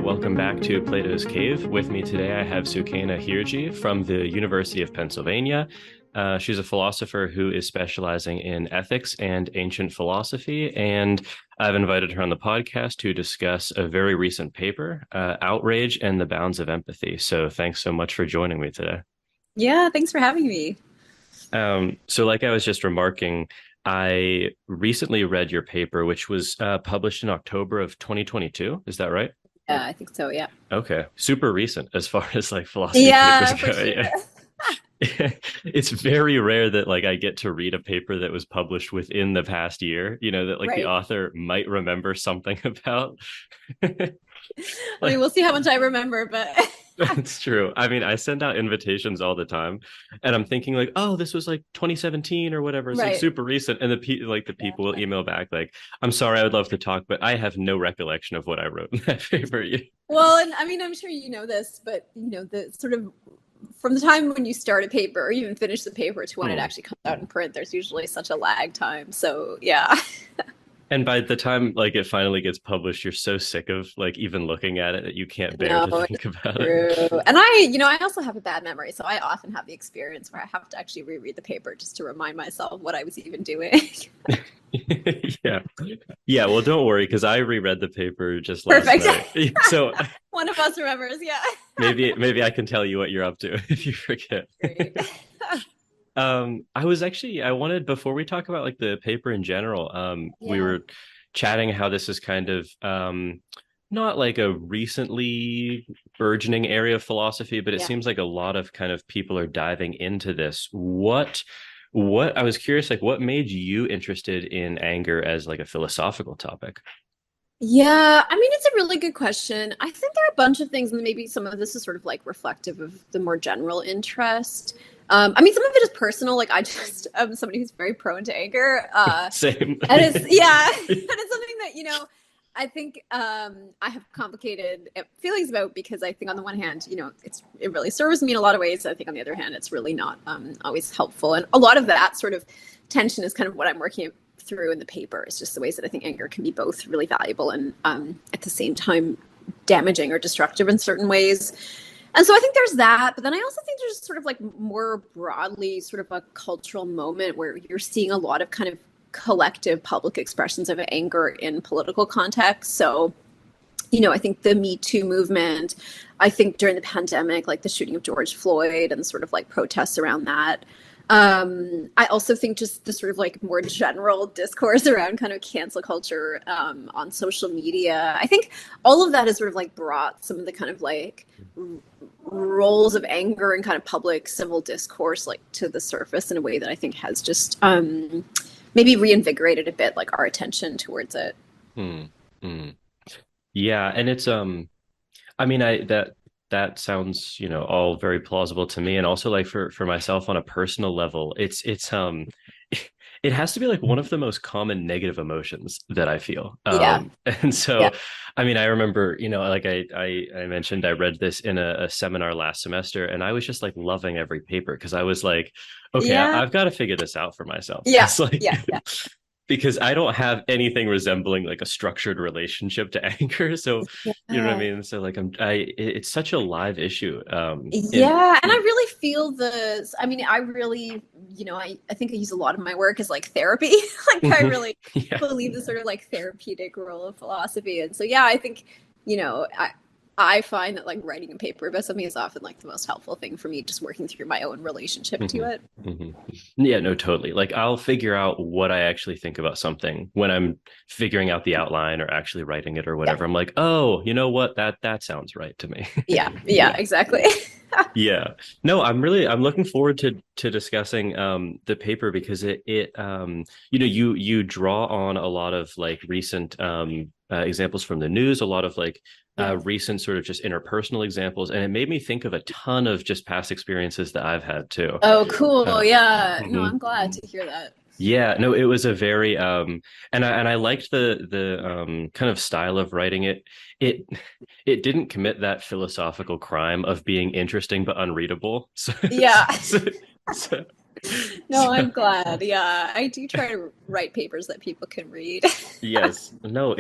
welcome back to Plato's Cave. With me today, I have Sukaina Hirji from the University of Pennsylvania. She's a philosopher who is specializing in ethics and ancient philosophy, and I've invited her on the podcast to discuss a very recent paper, Outrage and the Bounds of Empathy. So thanks so much for joining me today. Yeah, thanks for having me. So like I was just remarking, I recently read your paper, which was published in October of 2022. Is that right? Yeah, I think so. Yeah. Okay. Super recent as far as like philosophy papers Yeah, for go. sure. Yeah. It's very rare that like I get to read a paper that was published within the past year, that like the Right. author might remember something about. I mean, Like we'll see how much I remember, but it's true. I mean, I send out invitations all the time, and I'm thinking like, oh, this was like 2017 or whatever. It's like right. super recent, and the people will Yeah. email back like, I'm sorry, I would love to talk, but I have no recollection of what I wrote in that paper. Well, and I mean, I'm sure you know this, but the sort of from the time when you start a paper or even finish the paper to when it Mm. actually comes out in print, there's usually such a lag time. So yeah. And by the time like it finally gets published, you're so sick of like even looking at it that you can't bear No, to it's think about it. true. And I also have a bad memory, so I often have the experience where I have to actually reread the paper just to remind myself what I was even doing. Yeah. Yeah, well, don't worry because I reread the paper just last Perfect. night. So One of us remembers. Yeah. maybe I can tell you what you're up to if you forget. Great. I wanted before we talk about like the paper in general, we Yeah. were chatting how this is kind of not like a recently burgeoning area of philosophy, but it Yeah. seems like a lot of kind of people are diving into this. What I was curious, like what made you interested in anger as like a philosophical topic? Yeah, I mean, it's a really good question. I think there are a bunch of things, and maybe some of this is sort of like reflective of the more general interest. I mean, some of it is personal. Like, I just am somebody who's very prone to anger. Same. And it's, yeah, and it's something that, I think I have complicated feelings about because I think on the one hand, it really serves me in a lot of ways. I think on the other hand, it's really not always helpful. And a lot of that sort of tension is kind of what I'm working through in the paper. It's just the ways that I think anger can be both really valuable and at the same time damaging or destructive in certain ways. And so I think there's that, but then I also think there's sort of like more broadly sort of a cultural moment where you're seeing a lot of kind of collective public expressions of anger in political contexts. So, I think the Me Too movement, I think during the pandemic, like the shooting of George Floyd and sort of like protests around that. I also think just the sort of like more general discourse around kind of cancel culture on social media. I think all of that has sort of like brought some of the kind of like roles of anger and kind of public civil discourse like to the surface in a way that I think has just maybe reinvigorated a bit like our attention towards it. Hmm. Hmm. Yeah, and it's I mean, I that sounds, all very plausible to me. And also like for myself on a personal level, it's it has to be like one of the most common negative emotions that I feel. Yeah, And yeah, so I mean, I remember, like I mentioned I read this in a seminar last semester and I was just like loving every paper because I was like, okay, yeah, I've got to figure this out for myself. yeah, Because like yeah, yeah, because I don't have anything resembling like a structured relationship to anger. So, you know what I yeah. mean? So like it's such a live issue. In Yeah, and I really feel I mean, I really, I think I use a lot of my work as like therapy. Like I really yeah. believe the sort of like therapeutic role of philosophy. And so yeah, I think, I find that like writing a paper about something is often like the most helpful thing for me, just working through my own relationship to hmm it. hmm Yeah, no, totally. Like I'll figure out what I actually think about something when I'm figuring out the outline or actually writing it or Yeah. whatever. I'm like, oh, you know what? That sounds right to me. Yeah. Yeah, exactly. Yeah. No, I'm looking forward to discussing the paper because you draw on a lot of like recent examples from the news, a lot of like Yeah. recent sort of just interpersonal examples, and it made me think of a ton of just past experiences that I've had too. Oh, cool. Uh, Yeah. No, mhm. I'm glad to hear that. Yeah, no, it was a very and I liked the kind of style of writing it. It it didn't commit that philosophical crime of being interesting but unreadable. So Yeah. so, so, No, So, I'm glad. Yeah, I do try to write papers that people can read. yes, no,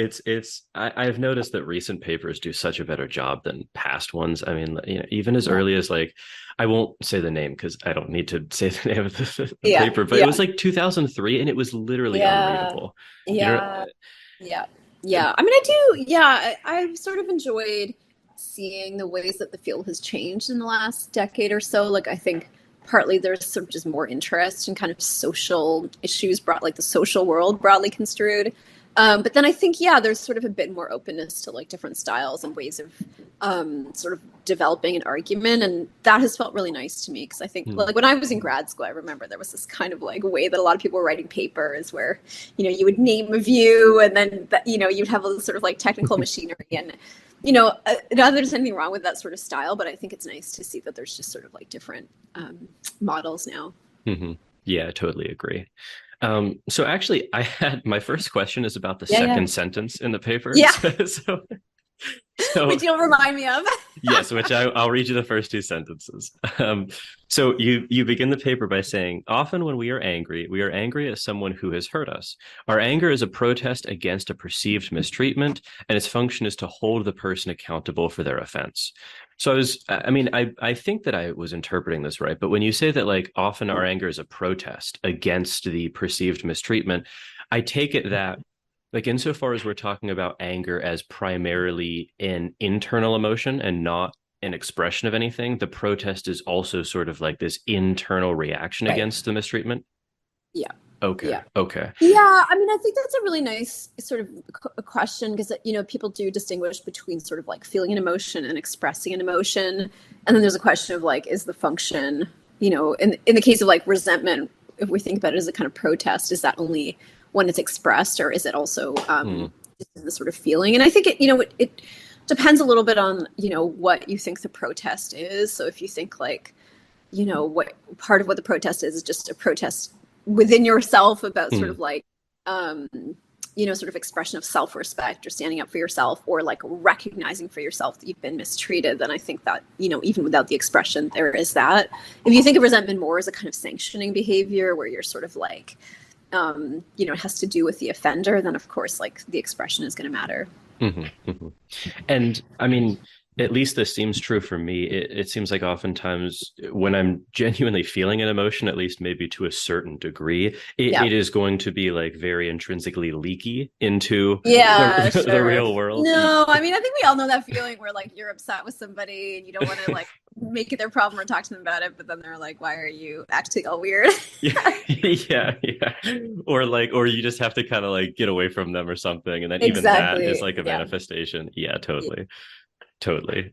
I've noticed that recent papers do such a better job than past ones. I mean, even as Yeah, early as like, I won't say the name because I don't need to say the name of the yeah, paper, but it was yeah, like 2003 and it was literally yeah, unreadable. You know, yeah, yeah, yeah. I mean, I do. Yeah, I've sort of enjoyed seeing the ways that the field has changed in the last decade or so. Like, I think partly there's sort of just more interest in kind of social issues brought, like the social world broadly construed. But then I think, yeah, there's sort of a bit more openness to like different styles and ways of sort of developing an argument, and that has felt really nice to me because I think Hmm. like when I was in grad school, I remember there was this kind of like way that a lot of people were writing papers where you would name a view and then you'd have a sort of like technical machinery and not that there's anything wrong with that sort of style, but I think it's nice to see that there's just sort of like different models now. Hmm. Yeah, I totally agree. So actually, I had my first question is about the Yeah, yeah, second sentence in the paper. yeah. So Which you'll remind me of. yes, which I'll read you the first two sentences. So you begin the paper by saying, often when we are angry at someone who has hurt us. Our anger is a protest against a perceived mistreatment, and its function is to hold the person accountable for their offense. So I mean, I think that I was interpreting this right, but when you say that like often our anger is a protest against the perceived mistreatment, I take it that like insofar as we're talking about anger as primarily an internal emotion and not an expression of anything, the protest is also sort of like this internal reaction Right. against the mistreatment. Yeah. Okay. Yeah. Okay. Yeah, I mean, I think that's a really nice sort of question because people do distinguish between sort of like feeling an emotion and expressing an emotion, and then there's a question of like, is the function, in the case of like resentment, if we think about it as a kind of protest, is that only when it's expressed, or is it also Hmm. the sort of feeling? And I think it depends a little bit on what you think the protest is. So if you think like what part of what the protest is just a protest within yourself about sort Hmm. of like um sort of expression of self-respect or standing up for yourself or like recognizing for yourself that you've been mistreated, then I think that even without the expression there is that. If you think of resentment more as a kind of sanctioning behavior where you're sort of like it has to do with the offender, then of course like the expression is going to matter. Hmm. Hmm. And I mean, at least this seems true for me. It seems like oftentimes when I'm genuinely feeling an emotion, at least maybe to a certain degree, Yeah. it is going to be like very intrinsically leaky into Yeah, the sure. real world. No, I mean, I think we all know that feeling where like you're upset with somebody and you don't want to like make it their problem or talk to them about it, but then they're like, "Why are you acting all weird?" Yeah, yeah, yeah. Or like, or you just have to kind of like get away from them or something, and then even that is Exactly. like a Yeah. manifestation. Yeah, totally, totally.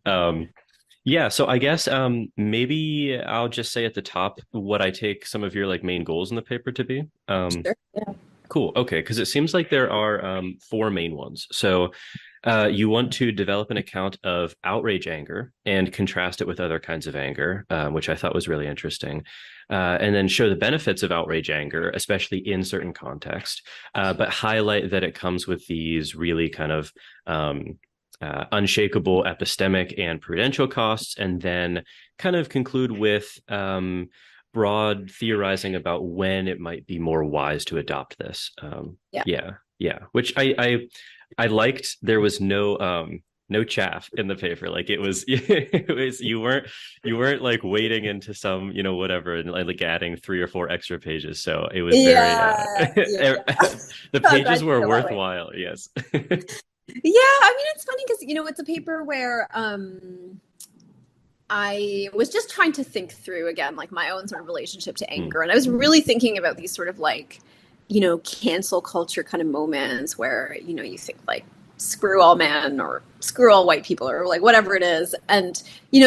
Yeah, so I guess maybe I'll just say at the top what I take some of your like main goals in the paper to be. Sure. Yeah. Cool. Okay, because it seems like there are four main ones. So you want to develop an account of outrage anger and contrast it with other kinds of anger, which I thought was really interesting. And then show the benefits of outrage anger, especially in certain contexts, but highlight that it comes with these really kind of unshakable epistemic and prudential costs, and then kind of conclude with broad theorizing about when it might be more wise to adopt this. Yeah. Yeah, yeah. Which I liked. There was no chaff in the paper. Like it was it was you weren't like wading into some whatever and like adding three or four extra pages. So it was very Yeah. Yeah. the I'm glad pages you were feel that way. worthwhile. Yes. Yeah, I mean, it's funny because it's a paper where I was just trying to think through again, like my own sort of relationship to Hmm. anger. And I was really thinking about these sort of like, cancel culture kind of moments where, you think like screw all men or screw all white people or like whatever it is. And,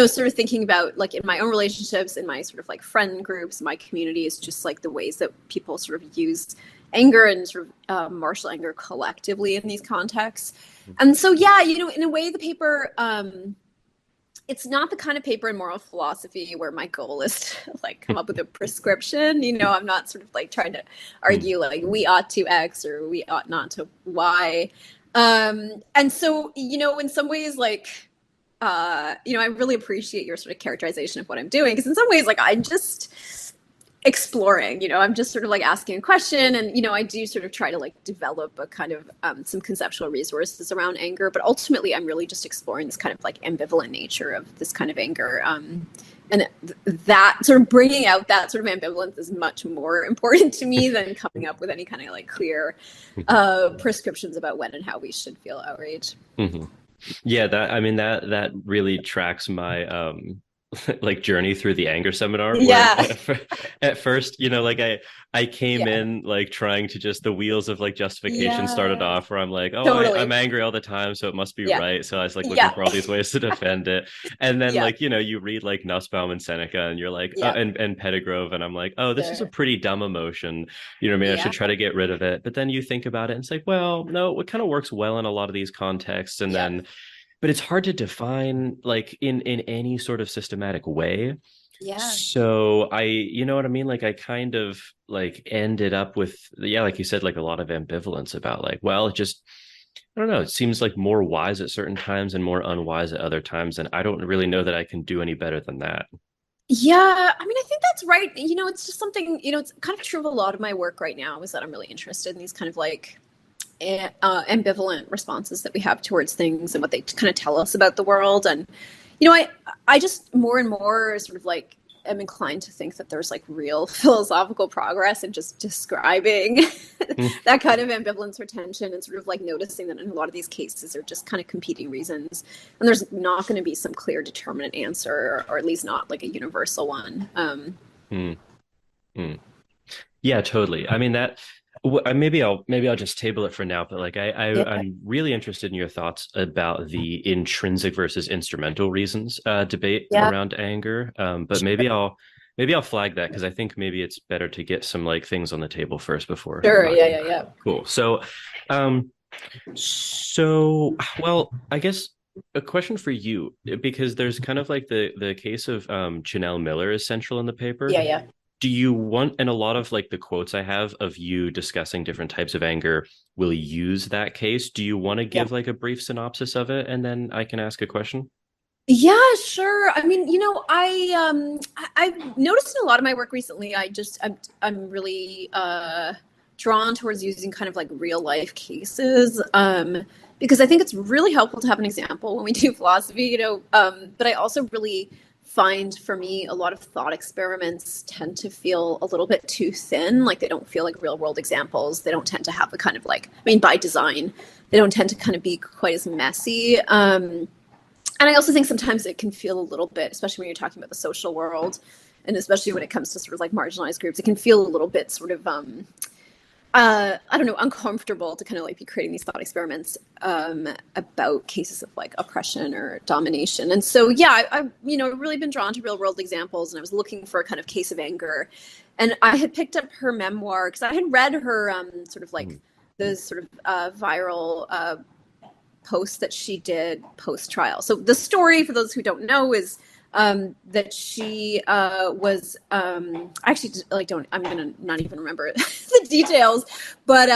sort of thinking about like in my own relationships, in my sort of like friend groups, my communities, just like the ways that people sort of use anger and sort of martial anger collectively in these contexts. And so, yeah, in a way, the paper, it's not the kind of paper in moral philosophy where my goal is to like come up with a prescription. I'm not sort of like trying to Hmm. argue like we ought to X or we ought not to Y. And so, in some ways, like, I really appreciate your sort of characterization of what I'm doing because in some ways, like, I'm just exploring, I'm just sort of like asking a question, and I do sort of try to like develop a kind of some conceptual resources around anger, but ultimately I'm really just exploring this kind of like ambivalent nature of this kind of anger, and that sort of bringing out that sort of ambivalence is much more important to me than coming up with any kind of like clear prescriptions about when and how we should feel outrage. Mm-hmm. Yeah, that I mean that really tracks my like journey through the anger seminar where Yeah. at first, like I came Yeah. in like trying to just the wheels of like justification started Yeah. off where I'm like, oh, I'm Totally. angry all the time, so it must be Yeah. right. So I was like looking Yeah. for all these ways to defend it. And then Yeah. like, you read like Nussbaum and Seneca and you're like, Yeah. and Pettigrove, and I'm like, oh, this is a Sure. pretty dumb emotion. You know what I mean? I Yeah. should try to get rid of it. But then you think about it and it's like, well, no, it kind of works well in a lot of these contexts. And Yeah. then but it's hard to define like in any sort of systematic way. Yeah. So you know what I mean, like I kind of like ended up with, yeah, like you said, like a lot of ambivalence about like, well, it just, I don't know, it seems like more wise at certain times and more unwise at other times, and I don't really know that I can do any better than that. Yeah, I mean, I think that's right. It's just something, it's kind of true of a lot of my work right now is that I'm really interested in these kind of like ambivalent responses that we have towards things and what they kind of tell us about the world. And, I just more and more sort of like am inclined to think that there's like real philosophical progress in just describing Mm, that kind of ambivalence or tension, and sort of like noticing that in a lot of these cases are just kind of competing reasons, and there's not going to be some clear determinate answer, or at least not like a universal one. mm, mm. Yeah, totally. I mean that maybe I'll just table it for now, but like Yeah. I'm really interested in your thoughts about the intrinsic versus instrumental reasons debate Yeah. around anger. But maybe I'll flag that because I think maybe it's better to get some like things on the table first before Sure. Yeah. talking Yeah. about it. Yeah. Cool. Um well, I guess a question for you, because there's kind of like the case of Chanel Miller is central in the paper. Yeah. Yeah. Do you want, and a lot of like the quotes I have of you discussing different types of anger will use that case? Do you want to Yeah. give like a brief synopsis of it and then I can ask a question? Yeah, sure. I mean, I've noticed in a lot of my work recently, I'm really drawn towards using kind of like real life cases, because I think it's really helpful to have an example when we do philosophy, but I also really find for me a lot of thought experiments tend to feel a little bit too thin, like they don't feel like real world examples. They don't tend to have the kind of like, I mean, by design, they don't tend to kind of be quite as messy. And I also think sometimes it can feel a little bit, especially when you're talking about the social world, and especially when it comes to sort of like marginalized groups, it can feel a little bit sort of, I don't know, uncomfortable to kind of like be creating these thought experiments about cases of like oppression or domination. And so, yeah, I've really been drawn to real world examples, and I was looking for a kind of case of anger, and I had picked up her memoir because I had read her sort of like Mm, the sort of viral post that she did post trial. So the story, for those who don't know, is that she was actually like don't I'm gonna not even remember the details, but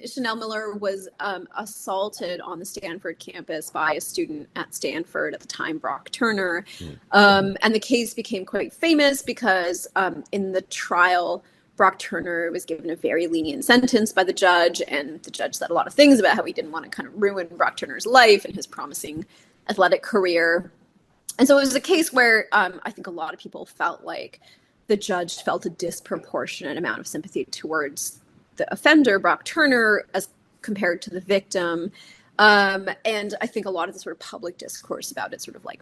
Chanel Miller was assaulted on the Stanford campus by a student at Stanford at the time, Brock Turner, mm, and the case became quite famous because in the trial, Brock Turner was given a very lenient sentence by the judge, and the judge said a lot of things about how he didn't want to kind of ruin Brock Turner's life and his promising athletic career. And so it was a case where I think a lot of people felt like the judge felt a disproportionate amount of sympathy towards the offender, Brock Turner, as compared to the victim. And I think a lot of the sort of public discourse about it sort of like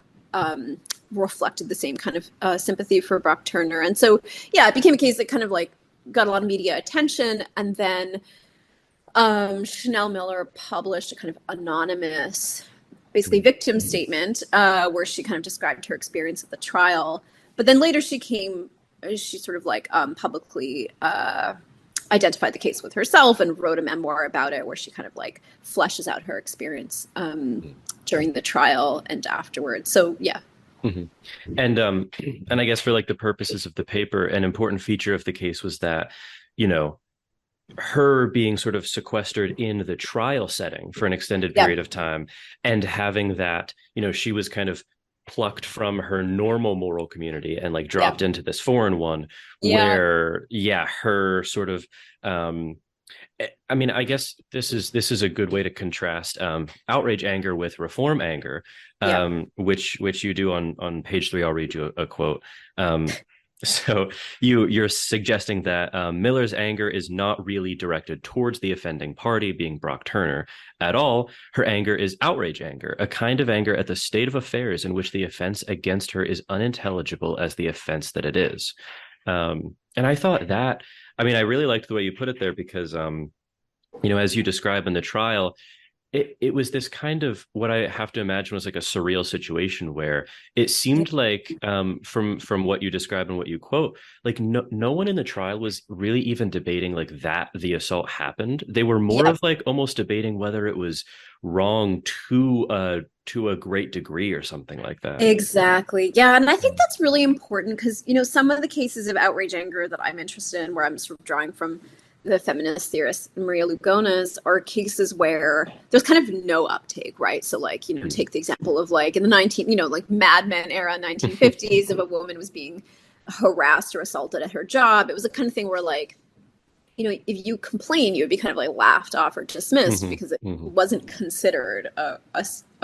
reflected the same kind of sympathy for Brock Turner. And so, yeah, it became a case that kind of like got a lot of media attention. And then Chanel Miller published a kind of anonymous, basically mm, victim statement where she kind of described her experience at the trial. But then later she sort of like publicly identified the case with herself and wrote a memoir about it where she kind of like fleshes out her experience mm. during the trial and afterwards. So yeah. Mhm. And and I guess for like the purposes of the paper, an important feature of the case was that, you know, her being sort of sequestered in the trial setting for an extended Yeah. period of time and having that, she was kind of plucked from her normal moral community and like Yeah. dropped into this foreign one Yeah. where, yeah, her sort of I mean, I guess this is a good way to contrast outrage anger with reform anger, Yeah. which you do on page 3. I'll read you a quote. Um, so you're suggesting that Miller's anger is not really directed towards the offending party, being Brock Turner, at all. Her anger is outrage anger, a kind of anger at the state of affairs in which the offense against her is unintelligible as the offense that it is. And I thought that, I mean, I really liked the way you put it there because, as you describe in the trial, it was this kind of what I have to imagine was like a surreal situation where it seemed like from what you describe and what you quote, like no one in the trial was really even debating like that the assault happened. They were more Yeah. of like almost debating whether it was wrong to a great degree or something like that. Exactly. Yeah. And I think that's really important because, some of the cases of outrage anger that I'm interested in, where I'm sort of drawing from the feminist theorist Maria Lugones, are cases where there's kind of no uptake, right? So, like, take the example of like in the like Mad Men era, 1950s, if a woman was being harassed or assaulted at her job, it was the kind of thing where, like, if you complain, you would be kind of like laughed off or dismissed Hmm. because it Hmm. wasn't considered a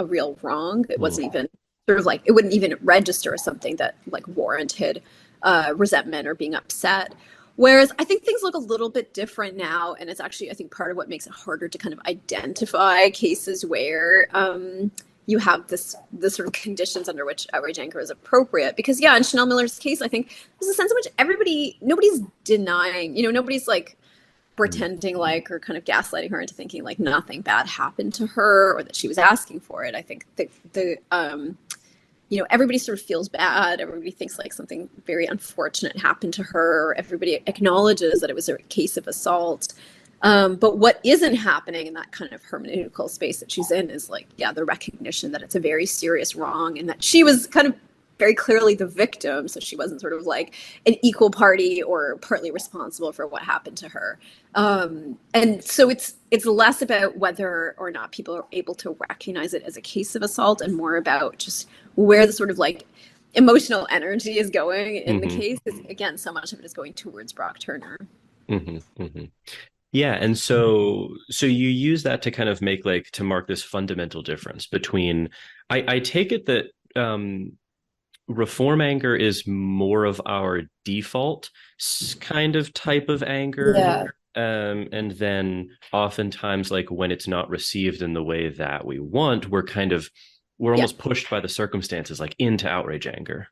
real wrong. It Hmm. wasn't even sort of like, it wouldn't even register as something that like warranted resentment or being upset. Whereas I think things look a little bit different now. And it's actually, I think, part of what makes it harder to kind of identify cases where you have the sort of conditions under which outrage anger is appropriate. Because, yeah, in Chanel Miller's case, I think there's a sense in which nobody's denying, nobody's like pretending like or kind of gaslighting her into thinking like nothing bad happened to her or that she was asking for it. I think everybody sort of feels bad. Everybody thinks like something very unfortunate happened to her. Everybody acknowledges that it was a case of assault. But what isn't happening in that kind of hermeneutical space that she's in is like, yeah, the recognition that it's a very serious wrong and that she was kind of very clearly the victim. So she wasn't sort of like an equal party or partly responsible for what happened to her. And so it's less about whether or not people are able to recognize it as a case of assault and more about just where the sort of like emotional energy is going in the Hmm. case. Again, so much of it is going towards Brock Turner. Hmm. Hmm. Yeah, and so you use that to kind of make like to mark this fundamental difference between I take it that reform anger is more of our default kind of type of anger. Yeah. And then oftentimes like when it's not received in the way that we want, we're Yeah. almost pushed by the circumstances like into outrage anger.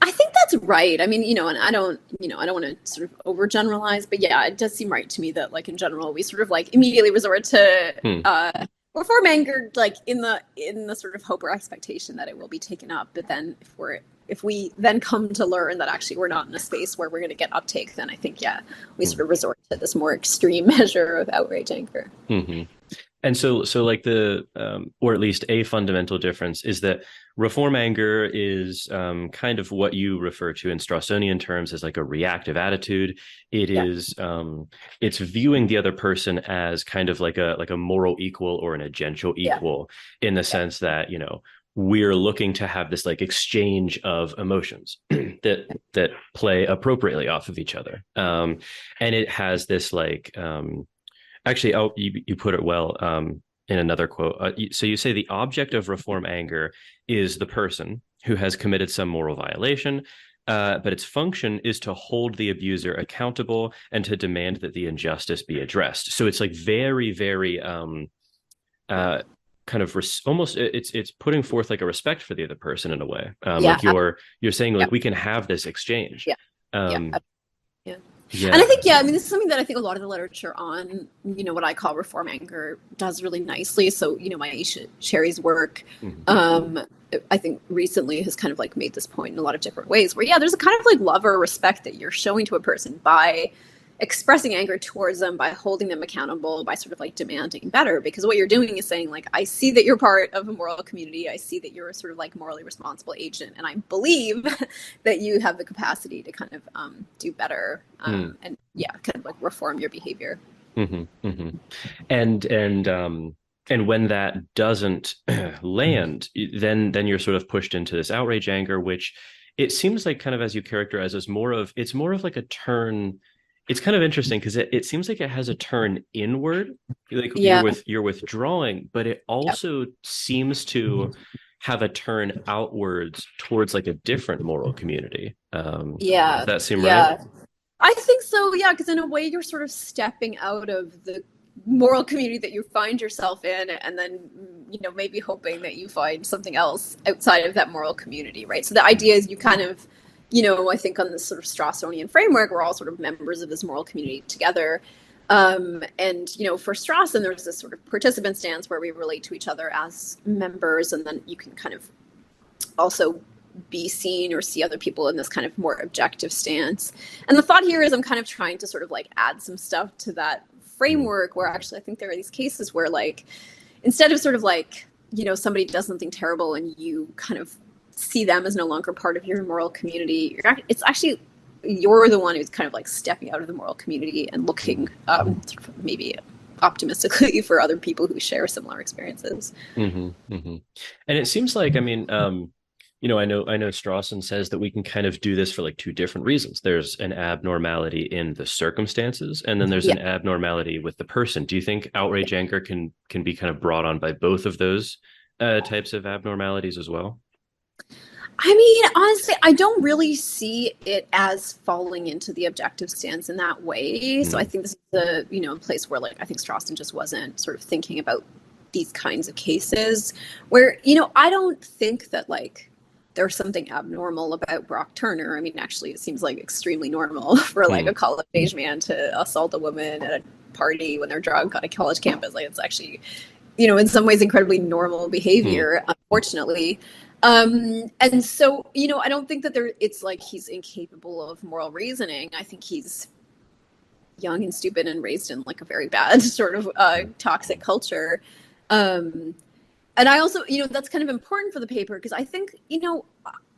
I think that's right. I mean, and I don't want to sort of overgeneralize, but yeah, it does seem right to me that like in general, we sort of like immediately resort to Hmm. reform anger, like in the sort of hope or expectation that it will be taken up. But then if we then come to learn that actually we're not in a space where we're going to get uptake, then I think, yeah, we Hmm. sort of resort to this more extreme measure of outrage anger. Hmm. And so like or at least a fundamental difference is that reform anger is kind of what you refer to in Straussonian terms as like a reactive attitude. It Yeah. is, it's viewing the other person as kind of like a moral equal or an agential Yeah. equal in the Yeah. sense that, we're looking to have this like exchange of emotions that play appropriately off of each other. And it has this like, actually, oh, you put it well in another quote. So you say the object of reform anger is the person who has committed some moral violation, but its function is to hold the abuser accountable and to demand that the injustice be addressed. So it's like very, very uh, kind of almost it's putting forth like a respect for the other person in a way. Yeah. Like you're saying Yeah. like we can have this exchange. Yeah. Yeah. Um, Yeah. And I yeah. think, yeah, I mean, this is something that I think a lot of the literature on, what I call reform anger does really nicely. So, Maisha Cherry's work, Mhm. um, I think recently has kind of like made this point in a lot of different ways where, yeah, there's a kind of like love or respect that you're showing to a person by expressing anger towards them, by holding them accountable, by sort of like demanding better. Because what you're doing is saying, like, I see that you're part of a moral community. I see that you're a sort of like morally responsible agent. And I believe that you have the capacity to kind of do better Mm. and, yeah, kind of like reform your behavior. Hmm. Hmm. And and when that doesn't land, then you're sort of pushed into this outrage anger, which it seems like, kind of as you characterize, as more of like a turn. It's kind of interesting because it seems like it has a turn inward, like Yeah. you're withdrawing, but it Yeah. also seems to have a turn outwards towards like a different moral community. Does Yeah. that seem right? Yeah. I think so, yeah, because in a way you're sort of stepping out of the moral community that you find yourself in, and then, maybe hoping that you find something else outside of that moral community, right? So the idea is you kind of, I think on this sort of Strassonian framework, we're all sort of members of this moral community together. And, for Strawson, there's this sort of participant stance where we relate to each other as members, and then you can kind of also be seen or see other people in this kind of more objective stance. And the thought here is I'm kind of trying to sort of like add some stuff to that framework where actually I think there are these cases where like instead of sort of like, somebody does something terrible and you kind of see them as no longer part of your moral community, it's actually you're the one who's kind of like stepping out of the moral community and looking sort of maybe optimistically for other people who share similar experiences. And it seems like, I mean, I know Strawson says that we can kind of do this for like two different reasons. There's an abnormality in the circumstances, and then there's Yeah. an abnormality with the person. Do you think outrage anger can be kind of brought on by both of those types of abnormalities as well? I mean, honestly, I don't really see it as falling into the objective stance in that way. So I Mm, think this is the, place where like I think Strawson just wasn't sort of thinking about these kinds of cases where, I don't think that like there's something abnormal about Brock Turner. I mean, actually, it seems like extremely normal for like mm, a college age man to assault a woman at a party when they're drunk on a college campus. Like it's actually, in some ways incredibly normal mm, behavior, unfortunately. And so, I don't think that it's like he's incapable of moral reasoning. I think he's young and stupid and raised in like a very bad sort of toxic culture. Um, and I also, that's kind of important for the paper because I think,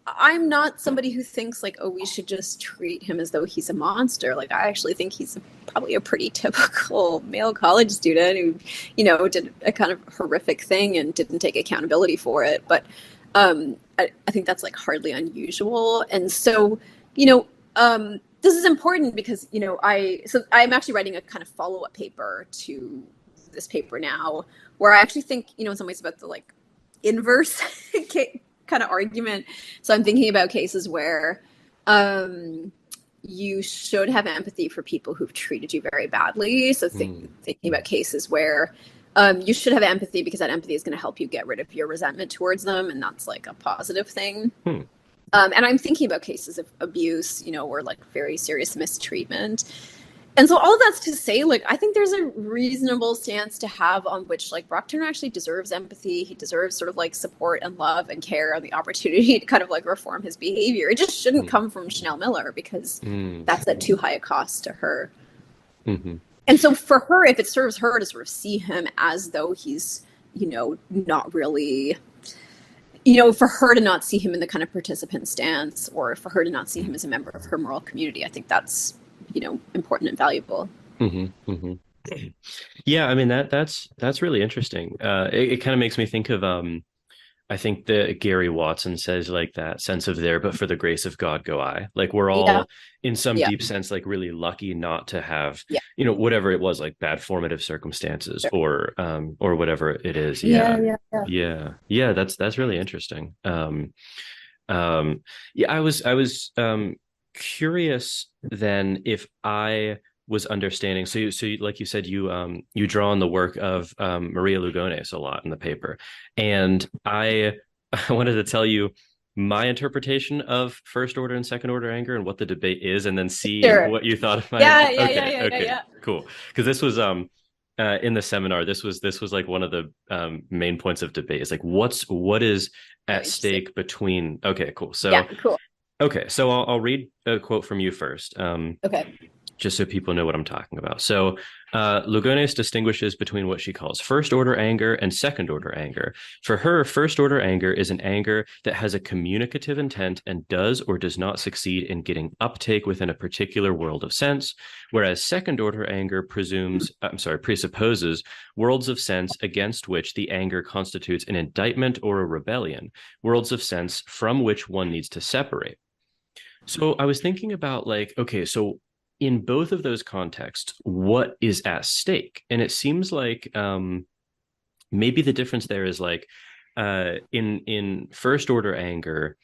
I'm not somebody who thinks like, oh, we should just treat him as though he's a monster. Like, I actually think he's probably a pretty typical male college student who, did a kind of horrific thing and didn't take accountability for it. But I think that's like hardly unusual. And so, this is important because, I'm actually writing a kind of follow-up paper to this paper now, where I actually think, in some ways about the like inverse kind of argument. So I'm thinking about cases where you should have empathy for people who've treated you very badly. So mm, thinking about cases where you should have empathy because that empathy is going to help you get rid of your resentment towards them, and that's like a positive thing. mm. And I'm thinking about cases of abuse, or like very serious mistreatment. And so all of that's to say, like, I think there's a reasonable stance to have on which, like, Brock Turner actually deserves empathy. He deserves sort of like support and love and care and the opportunity to kind of like reform his behavior. It just shouldn't Mm, come from Chanel Miller because mm, that's at too high a cost to her. mhm, And so for her, if it serves her to sort of see him as though he's, not really, for her to not see him in the kind of participant stance, or for her to not see him as a member of her moral community, I think that's, important and valuable. mhm, mhm. Yeah, I mean that's really interesting. It kind of makes me think of I think that Gary Watson says like that sense of there, but for the grace of God go I. Like we're Yeah. all in some Yeah. deep sense like really lucky not to have, Yeah. whatever it was, like bad formative circumstances Sure. or whatever it is. Yeah. Yeah. Yeah. Yeah. Yeah, that's really interesting. Yeah, I was curious then if I was understanding. Like you said, you draw on the work of Maria Lugones a lot in the paper, and I I wanted to tell you my interpretation of first order and second order anger and what the debate is, and then see Sure. what you thought of my. Yeah. Yeah. Yeah. Okay, Yeah. Yeah. okay, Yeah. cool. Because this was in the seminar, this was like one of the main points of debate. Is like what is Oh, at interesting. stake between. Okay, cool. Yeah. So Cool. okay, so I'll read a quote from you first. Okay. just so people know what I'm talking about. So, Lugones distinguishes between what she calls first order anger and second order anger. For her, first order anger is an anger that has a communicative intent and does or does not succeed in getting uptake within a particular world of sense, whereas second order anger presupposes worlds of sense against which the anger constitutes an indictment or a rebellion, worlds of sense from which one needs to separate. So I was thinking about like, okay, so in both of those contexts, what is at stake? And it seems like maybe the difference there is like in first order anger,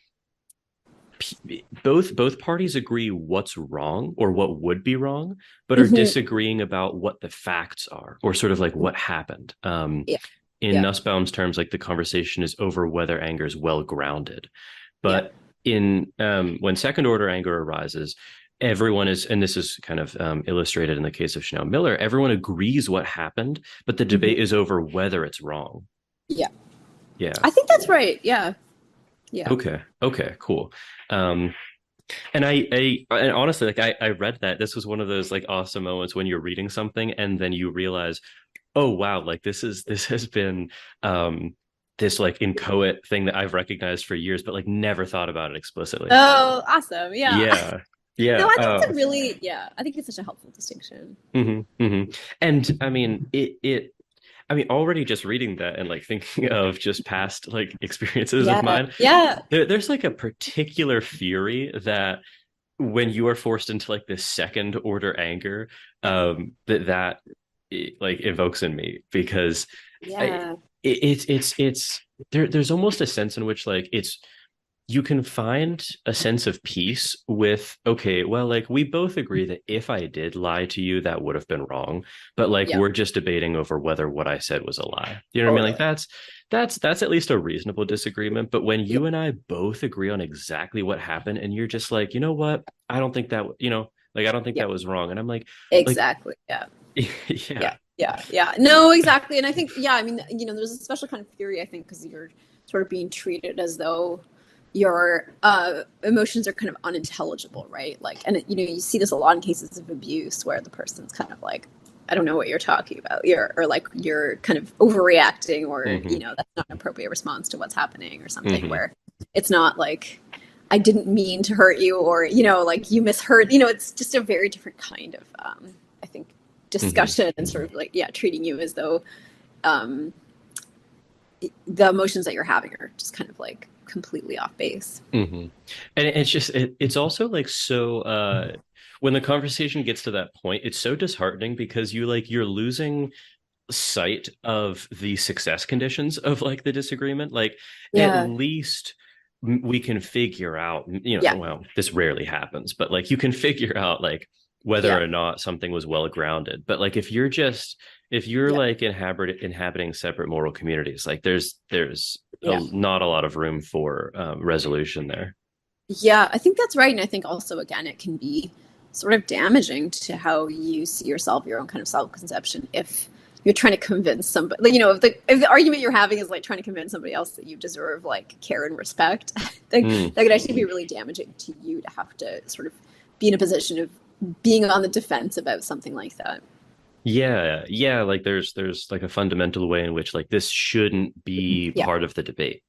both parties agree what's wrong or what would be wrong, but are Mhm. disagreeing about what the facts are or sort of like what happened. Yeah. In Yeah. Nussbaum's terms, like the conversation is over whether anger is well grounded. Yeah. But in when second order anger arises, everyone is, and this is kind of illustrated in the case of Chanel Miller, everyone agrees what happened, but the debate Mhm. is over whether it's wrong. Yeah. Yeah. I think that's right. Yeah. Yeah. Okay. Okay. Cool. Um, and honestly, like I read that this was one of those like awesome moments when you're reading something and then you realize, oh wow, like this has been this like inchoate thing that I've recognized for years, but like never thought about it explicitly. Oh, awesome. Yeah. Yeah. No, Yeah. I think it's a really, yeah, I think it's such a helpful distinction. And I mean I mean already just reading that and like thinking of just past like experiences of Yeah. mine, Yeah. there's like a particular fury that when you are forced into like this second order anger, that like evokes in me because I Yeah. it's there's almost a sense in which like it's you can find a sense of peace with, okay, well, like we both agree that if I did lie to you, that would have been wrong, but like Yeah. we're just debating over whether what I said was a lie. You know what I mean? Like Totally. that's at least a reasonable disagreement. But when Yeah. you and I both agree on exactly what happened, and you're just like, you know what, I don't think that, like I don't think Yeah. that was wrong, and I'm like, Exactly. Yeah. yeah. Yeah. Yeah. Yeah. No, exactly. And I think, yeah, I mean, there's a special kind of theory, I think, because you're sort of being treated as though your emotions are kind of unintelligible, right? Like, and you see this a lot in cases of abuse where the person's kind of like, I don't know what you're talking about. Or like you're kind of overreacting, or Hmm. that's not an appropriate response to what's happening, or something Hmm. where it's not like I didn't mean to hurt you, or like you misheard. It's just a very different kind of, I think, Hmm. discussion, and sort of like, yeah, treating you as though um, the emotions that you're having are just kind of like completely off base. Hmm. And it's just it's also like so when the conversation gets to that point, it's so disheartening because you're losing sight of the success conditions of like the disagreement. Like at Yeah. least we can figure out, Yeah. well, this rarely happens, but like you can figure out like whether Yeah. or not something was well grounded. But like if you're Yeah. like inhabiting separate moral communities, like there's Yeah. not a lot of room for resolution there. Yeah. I think that's right. And I think also, again, it can be sort of damaging to how you see yourself, your own kind of self conception, if you're trying to convince somebody, like, if the argument you're having is like trying to convince somebody else that you deserve like care and respect, Mm. that could actually be really damaging to you to have to sort of be in a position of being on the defense about something like that. Yeah, yeah, like there's like a fundamental way in which like this shouldn't be Yeah. part of the debate.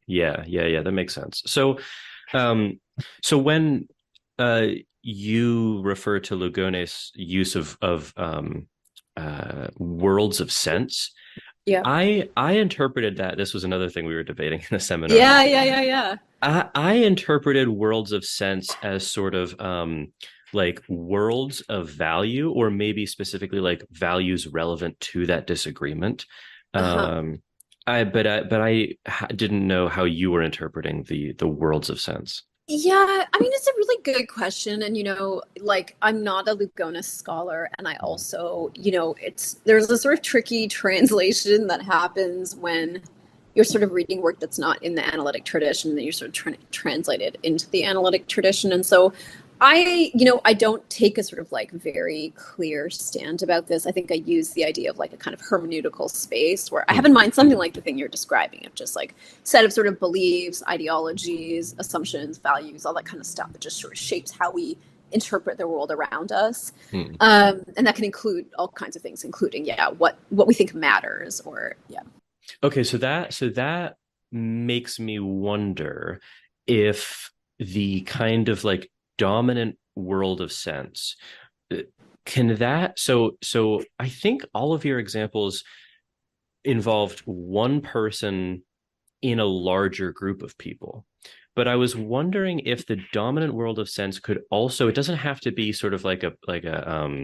Yeah. Yeah, that makes sense. Um, so when uh you refer to Lugones' use of worlds of sense, Yeah. I interpreted that this was another thing we were debating in the seminar. Yeah. Yeah. Yeah. Yeah. I interpreted worlds of sense as sort of like worlds of value, or maybe specifically like values relevant to that disagreement. Uh-huh. Um, I didn't know how you were interpreting the worlds of sense. Yeah, I mean, it's a really good question. And, like, I'm not a Lugonis scholar. And I Mhm. also, there's a sort of tricky translation that happens when you're sort of reading work that's not in the analytic tradition, and then you're sort of trying to translate it into the analytic tradition. And so I don't take a sort of like very clear stand about this. I think I use the idea of like a kind of hermeneutical space where I have in mind something like the thing you're describing, of just like set of sort of beliefs, ideologies, assumptions, values, all that kind of stuff that just sort of shapes how we interpret the world around us. Hmm. And that can include all kinds of things, including, what we think matters, or, Okay, so that makes me wonder if the kind of like dominant world of sense uh, can that so I think all of your examples involved one person in a larger group of people. But I was wondering if the dominant world of sense could also, it doesn't have to be sort of like a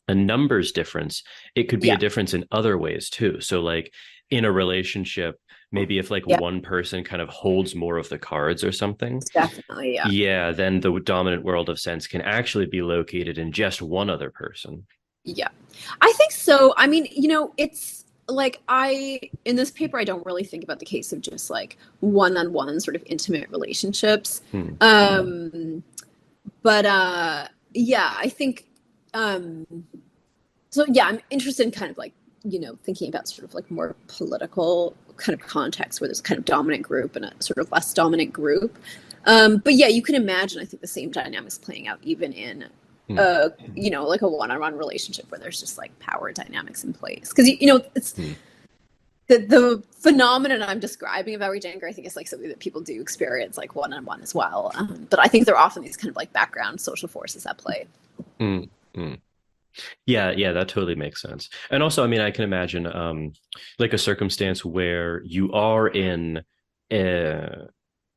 numbers difference. It could be a yeah, difference in other ways too. So like in a relationship, maybe if like yeah, one person kind of holds more of the cards or something, definitely, yeah. yeah, then the dominant world of sense can actually be located in just one other person. Yeah, I think so. I mean, it's like in this paper, I don't really think about the case of just like one-on-one sort of intimate relationships. Hmm. Um, but yeah, I think, um, so yeah, I'm interested in kind of like, thinking about sort of like more political kind of context where there's a kind of dominant group and a sort of less dominant group. But yeah, you can imagine, I think, the same dynamics playing out even in Hmm. like a one-on-one relationship where there's just like power dynamics in place. Because it's Hmm. the phenomenon I'm describing of outrage anger, I think, is like something that people do experience like one-on-one as well. But I think there are often these kind of like background social forces at play. Hmm. Hmm. Yeah, yeah, that totally makes sense. And also, I mean, I can imagine like a circumstance where you are in a,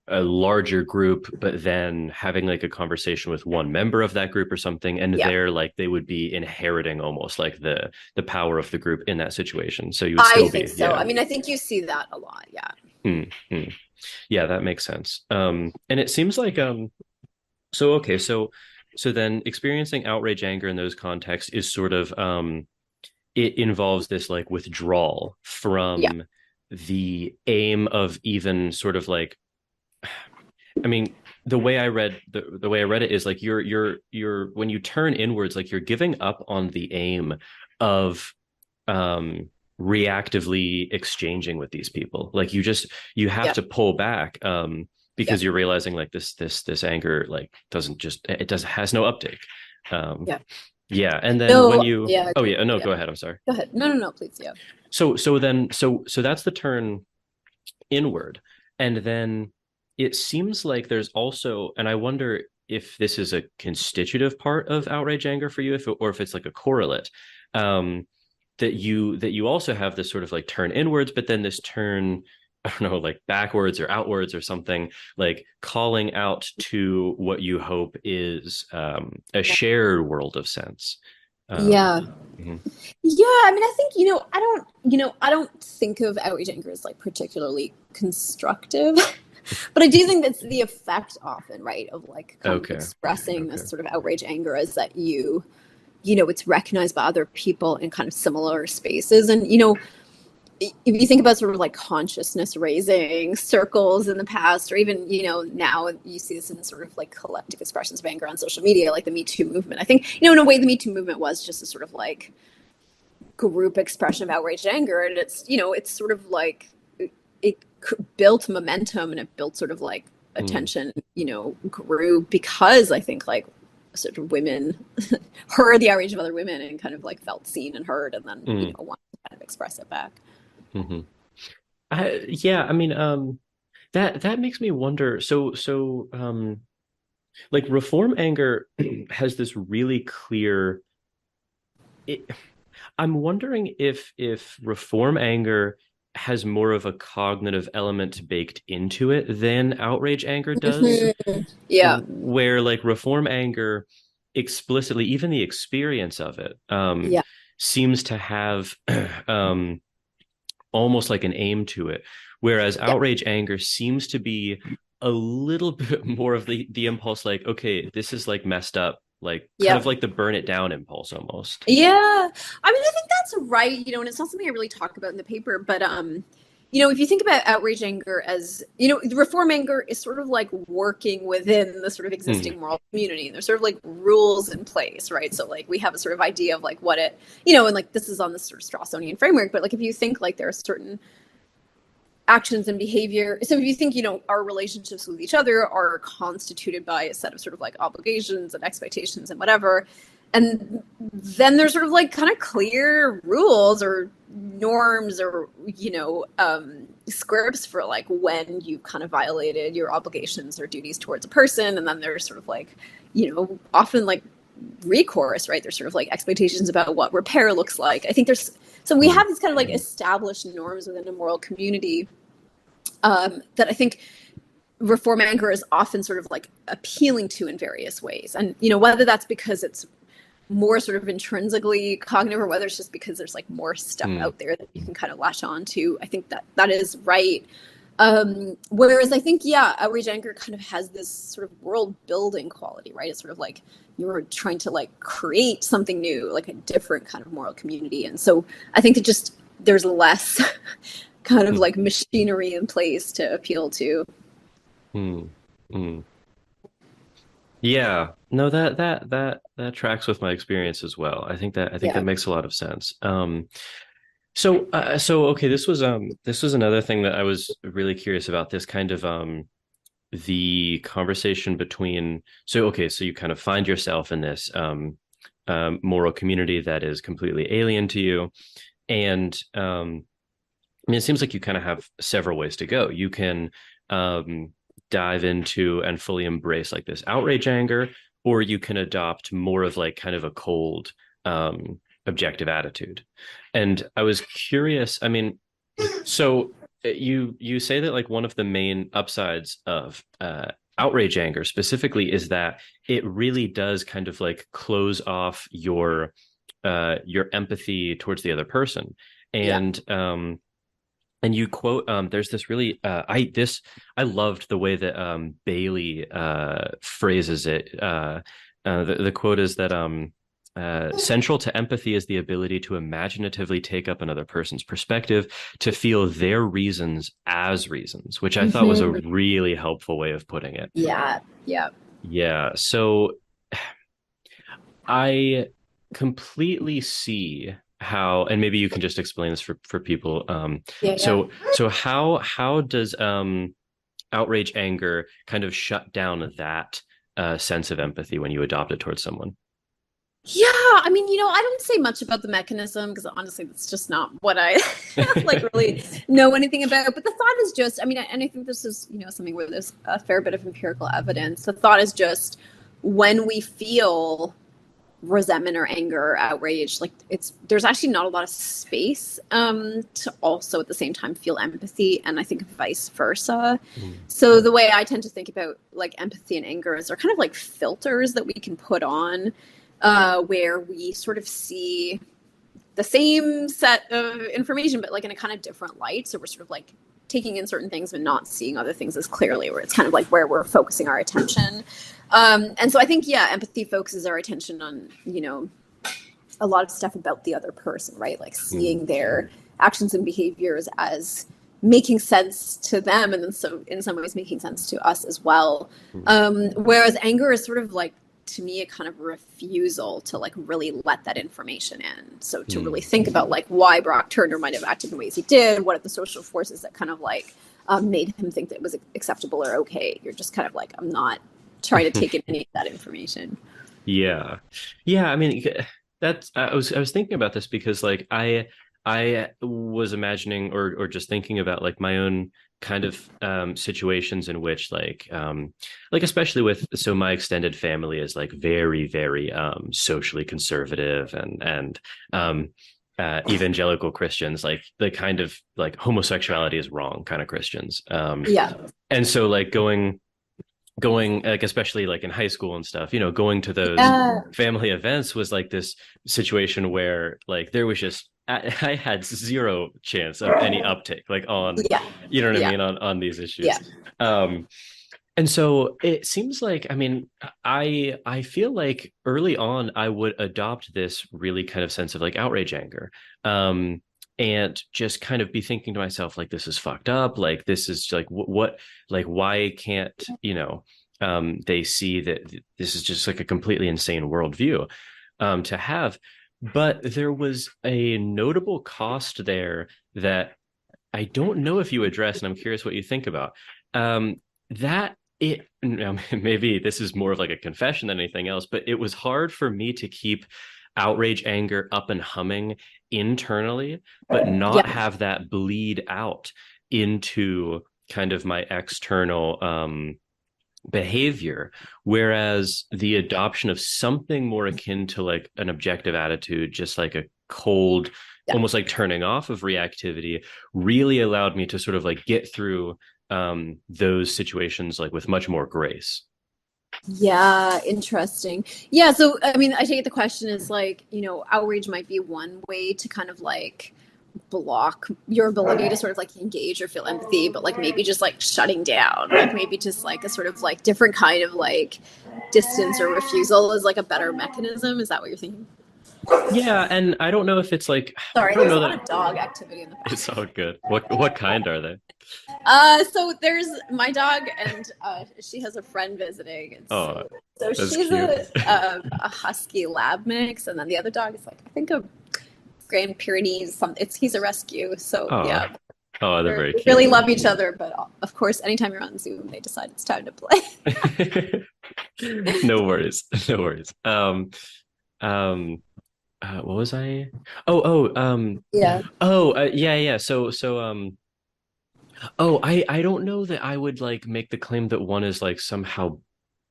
a larger group, but then having like a conversation with one member of that group or something, and Yeah, they're like they would be inheriting almost like the power of the group in that situation. So you would I still think be, so. yeah. I mean, I think you see that a lot. Yeah. Hmm, hmm. Yeah, that makes sense. And it seems like so okay, so then experiencing outrage, anger in those contexts is sort of it involves this like withdrawal Yeah. from the aim of even sort of like, I mean, the way I read it is like you're when you turn inwards, like you're giving up on the aim of um reactively exchanging with these people. Like you have Yeah. to pull back Yeah. because you're realizing like this anger like doesn't just it does has no uptake. Um Yeah. yeah, and then when No, you yeah, I oh agree. yeah, no, Yeah. go ahead, I'm sorry. Go ahead. No, no, no, please. Yeah. So that's the turn inward. And then it seems like there's also, and I wonder if this is a constitutive part of outrage anger for you, or if it's like a correlate, um, that you also have this sort of like turn inwards, but then this turn, I don't know, like backwards or outwards or something, like calling out to what you hope is a shared world of sense. Yeah. Mhm. Yeah. I mean, I think, I don't think of outrage anger as like particularly constructive, but I do think that's the effect often, right, of like kind of Okay. expressing this Okay. sort of outrage anger is that it's recognized by other people in kind of similar spaces. And, if you think about sort of like consciousness raising circles in the past, or even, now you see this in sort of like collective expressions of anger on social media, like the Me Too movement. I think, in a way, the Me Too movement was just a sort of like group expression of outraged anger. And it's sort of like it built momentum, and it built sort of like Mm, attention, grew because I think like sort of women heard the outrage of other women and kind of like felt seen and heard, and then, mm, wanted to kind of express it back. mhm. Yeah, I mean, that makes me wonder. Like reform anger has this really clear. It, I'm wondering if reform anger has more of a cognitive element baked into it than outrage anger does, Mhm. Yeah. where like reform anger explicitly, even the experience of it, Yeah. seems to have um almost like an aim to it, whereas Yeah. outrage anger seems to be a little bit more of the impulse, like okay, this is like messed up, like kind of Yeah. like the burn it down impulse almost. Yeah. I mean, I think that's right, and it's not something I really talk about in the paper, but if you think about outrage anger as, the reform anger is sort of like working within the sort of Hmm. existing moral community. And there's sort of like rules in place, right? So like we have a sort of idea of like what it, and like this is on this sort of Straussian framework, but like if you think like there are certain actions and behavior. So if you think, our relationships with each other are constituted by a set of sort of like obligations and expectations and whatever, and then there's sort of like kind of clear rules or norms or scripts for like when you kind of violated your obligations or duties towards a person, and then there's sort of like often like recourse, right? There's sort of like expectations about what repair looks like. I think we have these kind of like established norms within a moral community that I think reform anger is often sort of like appealing to in various ways. And, whether that's because it's more sort of intrinsically cognitive or whether it's just because there's like more stuff out there that you can kind of latch on to, I think that is right. Whereas I think, outrage anger kind of has this sort of world building quality, right? It's sort of like you're trying to like create something new, like a different kind of moral community. And so I think there's less kind of like machinery in place to appeal to. Yeah, no, that tracks with my experience as well. I think that makes a lot of sense. So okay, this was another thing that I was really curious about, this kind of the conversation between, so you kind of find yourself in this moral community that is completely alien to you, and I mean, it seems like you kind of have several ways to go. You can dive into and fully embrace like this outrage anger, or you can adopt more of like kind of a cold objective attitude. And I was curious, I mean, so you say that like one of the main upsides of outrage anger specifically is that it really does kind of like close off your empathy towards the other person. And and you quote, there's this really, I loved the way that Bailey phrases it. The quote is that central to empathy is the ability to imaginatively take up another person's perspective, to feel their reasons as reasons, which I thought was a really helpful way of putting it. Yeah. Yeah. So I completely see how, and maybe you can just explain this for people. So how does outrage anger kind of shut down that sense of empathy when you adopt it towards someone? Yeah, I mean, I don't say much about the mechanism because honestly, that's just not what I like really know anything about. But the thought is just, I mean, and I think this is, something where there's a fair bit of empirical evidence. The thought is just when we feel resentment or anger or outrage, like there's actually not a lot of space to also at the same time feel empathy, and I think vice versa. So the way I tend to think about like empathy and anger is they're kind of like filters that we can put on where we sort of see the same set of information but like in a kind of different light, so we're sort of like taking in certain things but not seeing other things as clearly, where it's kind of like where we're focusing our attention. And so I think, empathy focuses our attention on, a lot of stuff about the other person, right? Like seeing their actions and behaviors as making sense to them, and then so in some ways making sense to us as well. Whereas anger is sort of like, to me, a kind of refusal to like really let that information in. So to really think about like why Brock Turner might have acted in the ways he did, what are the social forces that kind of like made him think that it was acceptable or okay. You're just kind of like, I'm not trying to take in any of that information. Yeah. I mean, that's I was thinking about this because like I was imagining or just thinking about like my own kind of situations in which like especially with, so my extended family is like very, very socially conservative and evangelical Christians, like the kind of like homosexuality is wrong kind of Christians. And so like going like, especially like in high school and stuff, going to those family events was like this situation where like there was just, I had zero chance of any uptake like on, you know what I mean, on these issues. And so it seems like, I mean, I feel like early on I would adopt this really kind of sense of like outrage anger, and just kind of be thinking to myself like, this is fucked up, like this is like what like why can't they see that this is just like a completely insane worldview to have. But there was a notable cost there that I don't know if you address, and I'm curious what you think about um, that. Maybe this is more of like a confession than anything else, but it was hard for me to keep outrage, anger up and humming internally, but not Yeah. have that bleed out into kind of my external behavior. Whereas the adoption of something more akin to like an objective attitude, just like a cold, Yeah. almost like turning off of reactivity, really allowed me to sort of like get through those situations like with much more grace. Yeah, interesting. Yeah, so I mean, I take it the question is like, outrage might be one way to kind of like block your ability to sort of like engage or feel empathy, but like maybe just like shutting down, like maybe just like a sort of like different kind of like distance or refusal is like a better mechanism. Is that what you're thinking? Yeah, and I don't know if it's like I Sorry, don't there's know a lot that of dog activity in the it's background. all good. What kind are they? So there's my dog, and she has a friend visiting, and Oh, so that's she's cute. a husky lab mix, and then the other dog is like I think a Grand Pyrenees. He's a rescue, so Oh, yeah, oh, they're they very really cute. love each other. But of course, anytime you're on Zoom, they decide it's time to play. No worries. No worries. Um, what was I? Oh, Yeah, yeah, yeah. Oh, I don't know that I would like make the claim that one is like somehow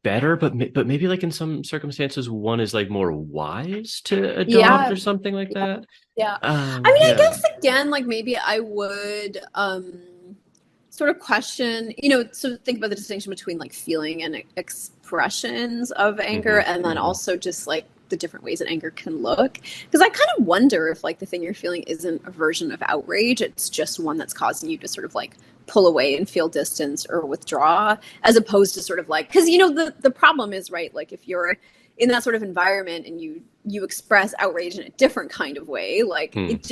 better, but maybe like in some circumstances one is like more wise to adopt yeah, or something like yeah, that. yeah. I mean, I Yeah. guess again, like maybe I would sort of question, so think about the distinction between like feeling and expressions of anger, Hmm. and then also just like the different ways that anger can look. Because I kind of wonder if like the thing you're feeling isn't a version of outrage, it's just one that's causing you to sort of like pull away and feel distance or withdraw, as opposed to sort of like, because the problem is, right, like if you're in that sort of environment and you express outrage in a different kind of way, like Hmm. it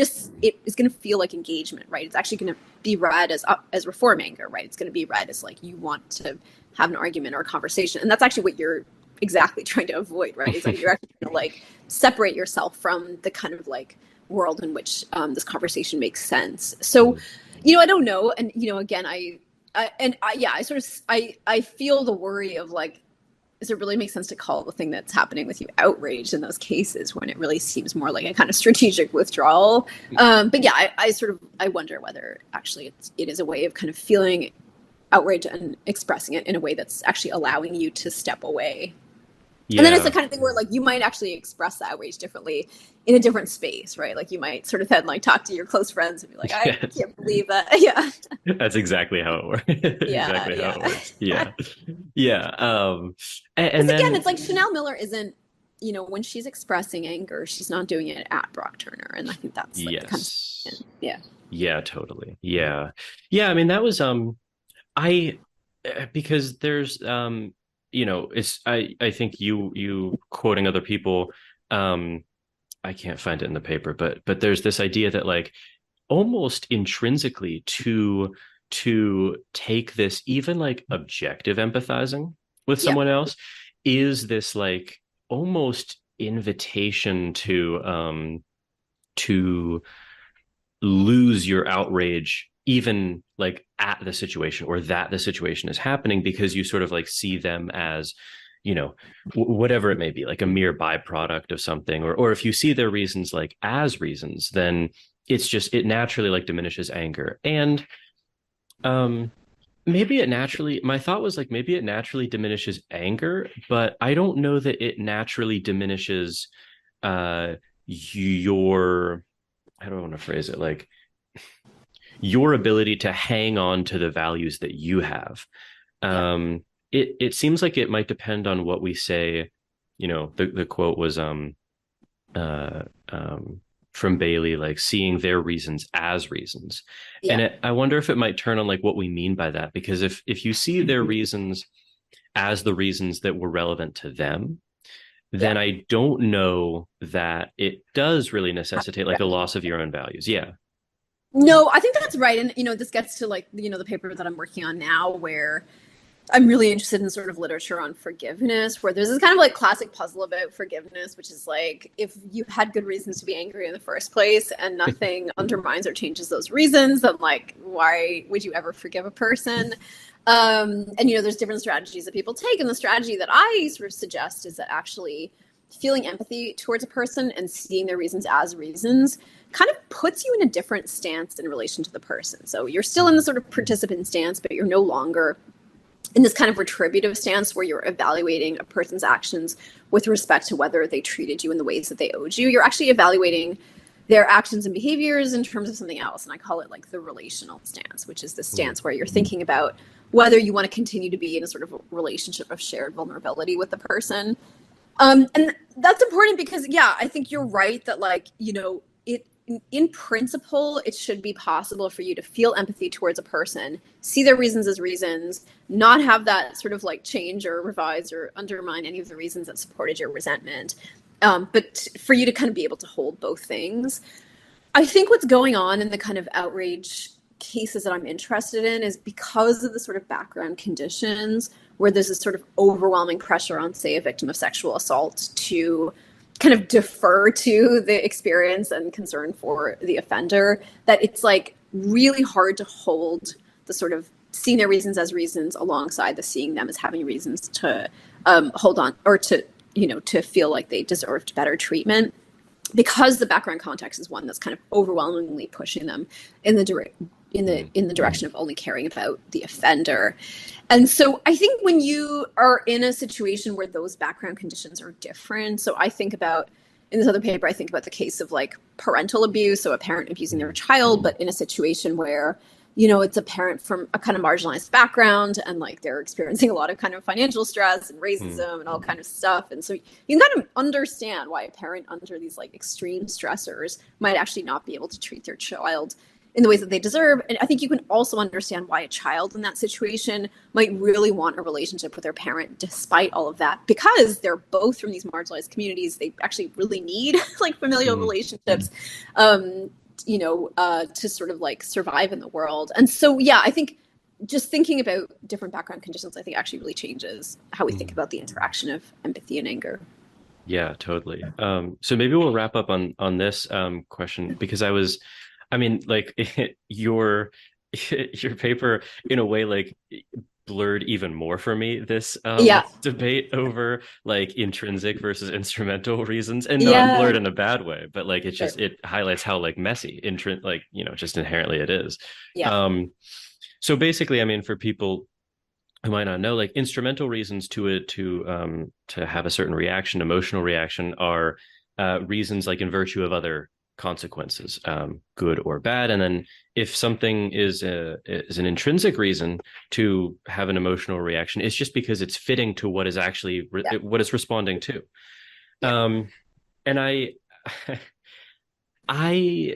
is going to feel like engagement, right? It's actually going to be read as reform anger, right? It's going to be read as like you want to have an argument or a conversation, and that's actually what you're exactly trying to avoid, right? Is that you're actually going to like separate yourself from the kind of like world in which this conversation makes sense. So, I don't know, and again, yeah, I sort of I feel the worry of like, does it really make sense to call the thing that's happening with you outrage in those cases when it really seems more like a kind of strategic withdrawal? But yeah, I sort of I wonder whether actually it is a way of kind of feeling outrage and expressing it in a way that's actually allowing you to step away. And then it's the Yeah. kind of thing where like you might actually express the outrage differently in a different space, right? Like you might sort of then like talk to your close friends and be like, I Yes. can't believe that. Yeah. That's exactly how it works. Yeah. Exactly how Yeah. it works. Yeah. Yeah. And Because again, then it's like Chanel Miller isn't, when she's expressing anger, she's not doing it at Brock Turner, and I think that's like the kind of yes. yeah, Yeah, totally. Yeah. Yeah, I mean that was I because there's it's I think you quoting other people I can't find it in the paper, but there's this idea that like almost intrinsically to take this even like objective empathizing with yeah, someone else is this like almost invitation to lose your outrage even like at the situation or that the situation is happening because you sort of like see them as whatever it may be, like a mere byproduct of something, or if you see their reasons like as reasons, then it naturally like diminishes anger. And um maybe it naturally my thought was like maybe it naturally diminishes anger, but I don't know that it naturally diminishes your how do I want to phrase it, like your ability to hang on to the values that you have. yeah, It seems like it might depend on what we say. The quote was uh, um, from Bailey, like seeing their reasons as reasons. And yeah, I wonder if it might turn on like what we mean by that, because if you see their reasons as the reasons that were relevant to them, yeah. then I don't know that it does really necessitate like a loss of your own values. Yeah. No, I think that's right, and this gets to like the paper that I'm working on now, where I'm really interested in sort of literature on forgiveness, where there's this kind of like classic puzzle about forgiveness, which is like if you had good reasons to be angry in the first place and nothing undermines or changes those reasons, then like why would you ever forgive a person? And there's different strategies that people take, and the strategy that I sort of suggest is that actually feeling empathy towards a person and seeing their reasons as reasons kind of puts you in a different stance in relation to the person. So you're still in the sort of participant stance, but you're no longer in this kind of retributive stance where you're evaluating a person's actions with respect to whether they treated you in the ways that they owed you. You're actually evaluating their actions and behaviors in terms of something else. And I call it like the relational stance, which is the stance where you're thinking about whether you want to continue to be in a sort of relationship of shared vulnerability with the person. And that's important because, yeah, I think you're right that it in principle, it should be possible for you to feel empathy towards a person, see their reasons as reasons, not have that sort of like change or revise or undermine any of the reasons that supported your resentment. But for you to kind of be able to hold both things. I think what's going on in the kind of outrage cases that I'm interested in is because of the sort of background conditions where there's this sort of overwhelming pressure on, say, a victim of sexual assault to kind of defer to the experience and concern for the offender, that it's like really hard to hold the sort of seeing their reasons as reasons alongside the seeing them as having reasons to hold on or to feel like they deserved better treatment, because the background context is one that's kind of overwhelmingly pushing them in the direction of only caring about the offender. And so I think when you are in a situation where those background conditions are different, so I think about, in this other paper, I think about the case of like parental abuse, so a parent abusing their child, but in a situation where, it's a parent from a kind of marginalized background and like they're experiencing a lot of kind of financial stress and racism and all kind of stuff. And so you can kind of understand why a parent under these like extreme stressors might actually not be able to treat their child in the ways that they deserve. And I think you can also understand why a child in that situation might really want a relationship with their parent despite all of that, because they're both from these marginalized communities. They actually really need like familial relationships, to sort of like survive in the world. And so, yeah, I think just thinking about different background conditions, I think actually really changes how we think about the interaction of empathy and anger. Yeah, totally. So maybe we'll wrap up on this question, because I mean, like your your paper in a way like blurred even more for me this Yeah. debate over like intrinsic versus instrumental reasons, and not Yeah. blurred in a bad way, but like it highlights how like messy just inherently it is. Yeah. Um, so basically, I mean, for people who might not know, like instrumental reasons to have a certain reaction, emotional reaction, are reasons like in virtue of other consequences, good or bad. And then if something is an intrinsic reason to have an emotional reaction, it's just because it's fitting to what is actually what it's responding to. Yeah. And I I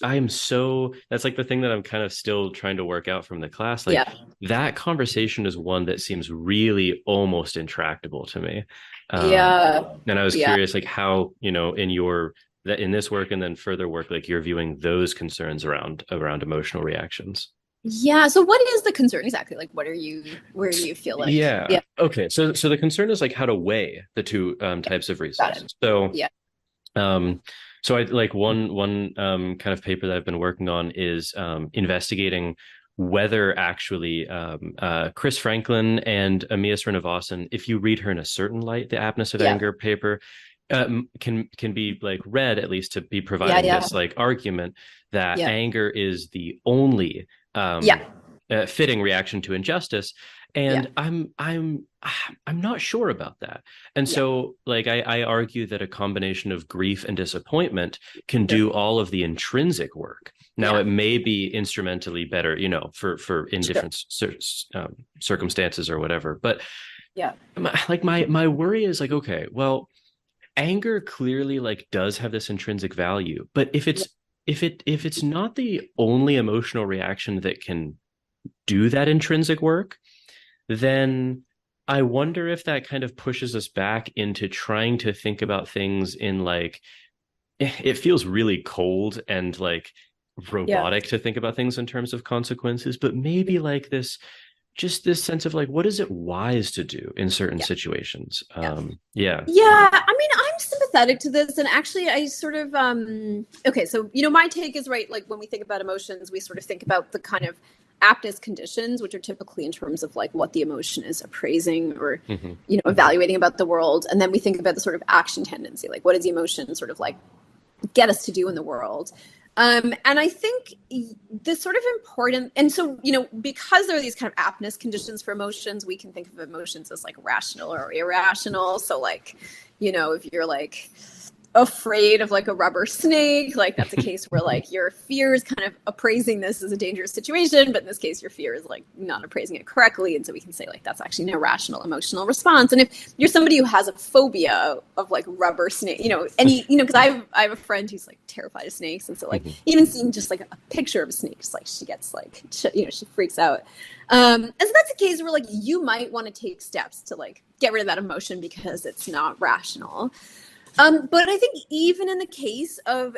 am so, that's like the thing that I'm kind of still trying to work out from the class. Like Yeah. that conversation is one that seems really almost intractable to me. Yeah. And I was Yeah. curious, like how, in this work and then further work, like you're viewing those concerns around emotional reactions. Yeah. So what is the concern exactly? Like, where do you feel like, Yeah. yeah, Okay. So the concern is like how to weigh the two types of got reasons. it. So Yeah. Um, so I like one kind of paper that I've been working on is investigating whether actually Chris Franklin and Amia Srinivasan, if you read her in a certain light, the Aptness of Yeah. Anger paper, can be like read at least to be Yeah. providing Yeah. this like argument that Yeah. anger is the only Yeah. fitting reaction to injustice. Yeah. And I'm not sure about that. And Yeah. so like I argue that a combination of grief and disappointment can Sure. do all of the intrinsic work. Now Yeah. it may be instrumentally better, for in Sure. different circumstances or whatever. But Yeah. my worry is like, okay, well, anger clearly like does have this intrinsic value, but Yeah. if it's not the only emotional reaction that can do that intrinsic work, then I wonder if that kind of pushes us back into trying to think about things in like, it feels really cold and like Yeah. robotic to think about things in terms of consequences, but maybe like this just this sense of like, what is it wise to do in certain Yeah. situations? Yeah. Yeah. Yeah, I mean, I'm sympathetic to this, and actually, I sort of okay. So, my take is right. Like when we think about emotions, we sort of think about the kind of aptness conditions, which are typically in terms of like what the emotion is appraising or Hmm. evaluating about the world, and then we think about the sort of action tendency, like what is the emotion sort of like get us to do in the world. And I think this sort of important, and so, because there are these kind of aptness conditions for emotions, we can think of emotions as like rational or irrational. So like, if you're like afraid of like a rubber snake, like that's a case where like your fear is kind of appraising this as a dangerous situation, but in this case your fear is like not appraising it correctly, and so we can say like that's actually an irrational emotional response. And if you're somebody who has a phobia of like rubber snake, because I have a friend who's like terrified of snakes, and so like Hmm. even seeing just like a picture of a snake, just like she gets like she freaks out. And so that's a case where like you might want to take steps to like get rid of that emotion because it's not rational. But I think even in the case of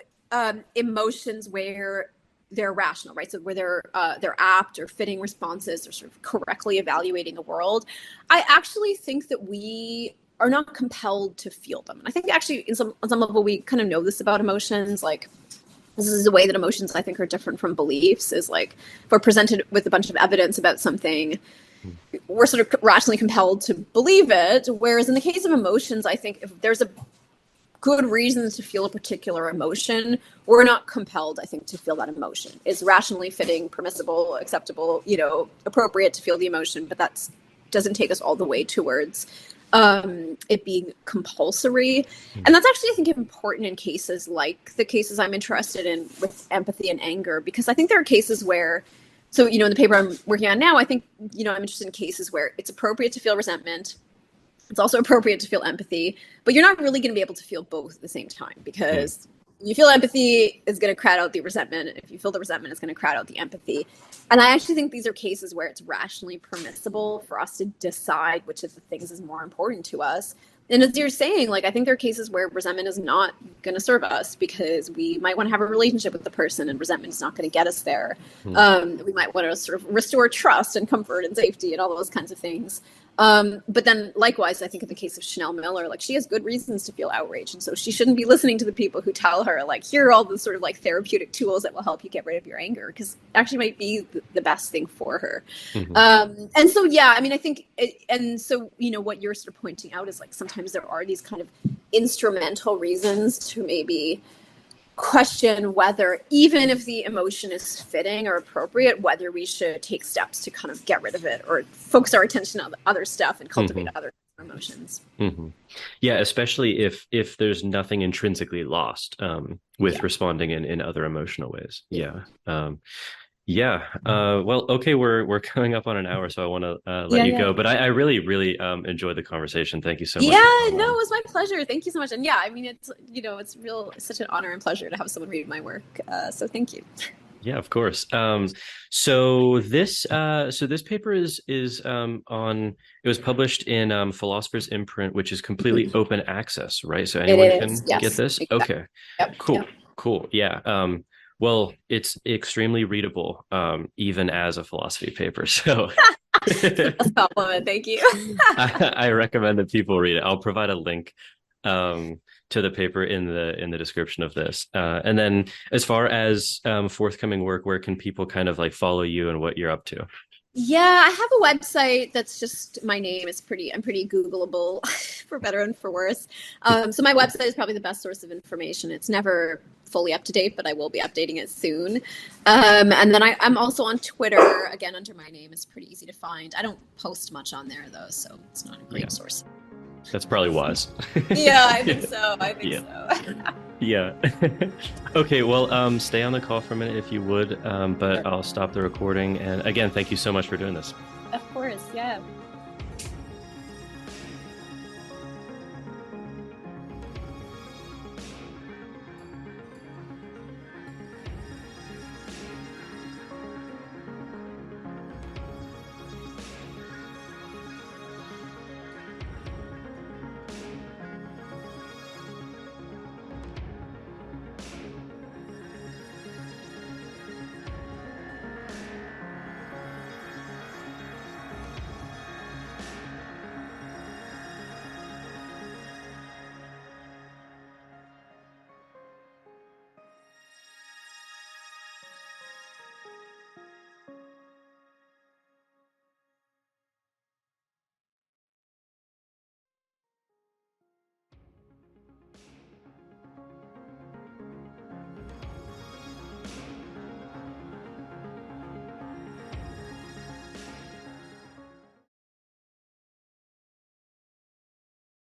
emotions where they're rational, right? So where they're apt or fitting responses or sort of correctly evaluating the world, I actually think that we are not compelled to feel them. And I think actually on some level we kind of know this about emotions. Like this is a way that emotions I think are different from beliefs. Is like if we're presented with a bunch of evidence about something, we're sort of rationally compelled to believe it. Whereas in the case of emotions, I think if there's a good reasons to feel a particular emotion, we're not compelled, I think, to feel that emotion. It's rationally fitting, permissible, acceptable, appropriate to feel the emotion, but that doesn't take us all the way towards it being compulsory. And that's actually, I think, important in cases like the cases I'm interested in with empathy and anger, because I think there are cases where, so, in the paper I'm working on now, I think, I'm interested in cases where it's appropriate to feel resentment. It's also appropriate to feel empathy, but you're not really going to be able to feel both at the same time, because you feel empathy is going to crowd out the resentment. If you feel the resentment, it's going to crowd out the empathy. And I actually think these are cases where it's rationally permissible for us to decide which of the things is more important to us. And as you're saying, like, I think there are cases where resentment is not going to serve us because we might want to have a relationship with the person and resentment is not going to get us there. We might want to sort of restore trust and comfort and safety and all those kinds of things. But then likewise, I think in the case of Chanel Miller, like she has good reasons to feel outraged. And so she shouldn't be listening to the people who tell her like, here are all the sort of like therapeutic tools that will help you get rid of your anger, because actually might be the best thing for her. Hmm. And so, yeah, I mean, I think, and so, what you're sort of pointing out is like, sometimes there are these kind of instrumental reasons to maybe question whether, even if the emotion is fitting or appropriate, whether we should take steps to kind of get rid of it or focus our attention on other stuff and cultivate other emotions. Hmm. Yeah, especially if there's nothing intrinsically lost with Yeah. responding in other emotional ways. Yeah. Yeah. Yeah. Well, okay, we're coming up on an hour, so I want to let Yeah. you Yeah. go. But I really, really enjoyed the conversation. Thank you so much Yeah, for coming no, on. it was my pleasure. Thank you so much. And yeah, I mean, it's such an honor and pleasure to have someone read my work. So thank you. Yeah, of course. So this paper is on. It was published in Philosopher's Imprint, which is completely open access, right? So It anyone is. can get Yes. this. Exactly. Okay, Yep. cool, Yep. cool. Yeah. Well, it's extremely readable, even as a philosophy paper. So It's the best compliment. Thank you. I recommend that people read it. I'll provide a link to the paper in the description of this. And then, as far as forthcoming work, where can people kind of like follow you and what you're up to? Yeah, I have a website that's just my name. I'm pretty Googleable for better and for worse. So my website is probably the best source of information. It's never fully up to date, but I will be updating it soon. And then I'm also on Twitter, again, under my name. It's pretty easy to find. I don't post much on there, though, so it's not a Yeah, great source. that's probably wise. Yeah, I think Yeah, so. I think yeah, so. yeah. Okay, well, stay on the call for a minute if you would, but Sure. I'll stop the recording. And again, thank you so much for doing this. Of course, yeah.